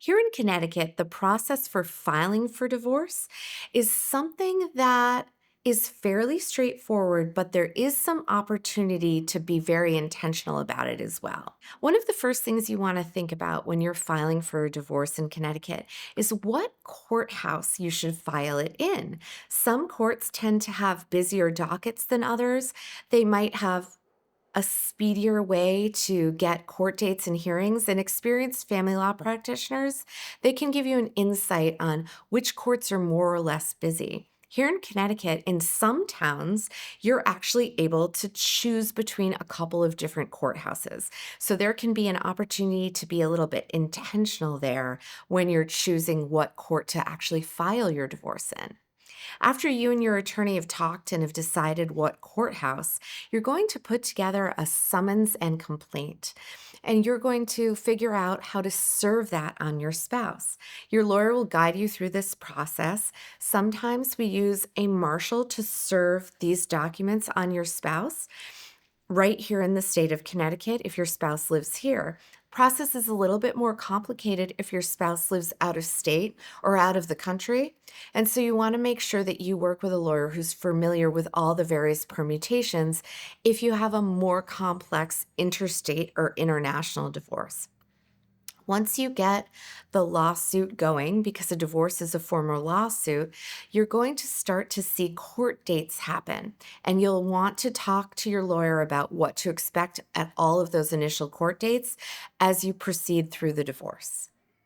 Here in Connecticut, the process for filing for divorce is something that is fairly straightforward, but there is some opportunity to be very intentional about it as well. One of the first things you want to think about when you're filing for a divorce in Connecticut is what courthouse you should file it in. Some courts tend to have busier dockets than others. They might have a speedier way to get court dates and hearings, and experienced family law practitioners, they can give you an insight on which courts are more or less busy. Here in Connecticut, in some towns, you're actually able to choose between a couple of different courthouses. So there can be an opportunity to be a little bit intentional there when you're choosing what court to actually file your divorce in. After you and your attorney have talked and have decided what courthouse, you're going to put together a summons and complaint. And you're going to figure out how to serve that on your spouse. Your lawyer will guide you through this process. Sometimes we use a marshal to serve these documents on your spouse right here in the state of Connecticut if your spouse lives here. Process is a little bit more complicated if your spouse lives out of state or out of the country. And so you want to make sure that you work with a lawyer who's familiar with all the various permutations if you have a more complex interstate or international divorce. Once you get the lawsuit going, because a divorce is a formal lawsuit, you're going to start to see court dates happen. And you'll want to talk to your lawyer about what to expect at all of those initial court dates as you proceed through the divorce.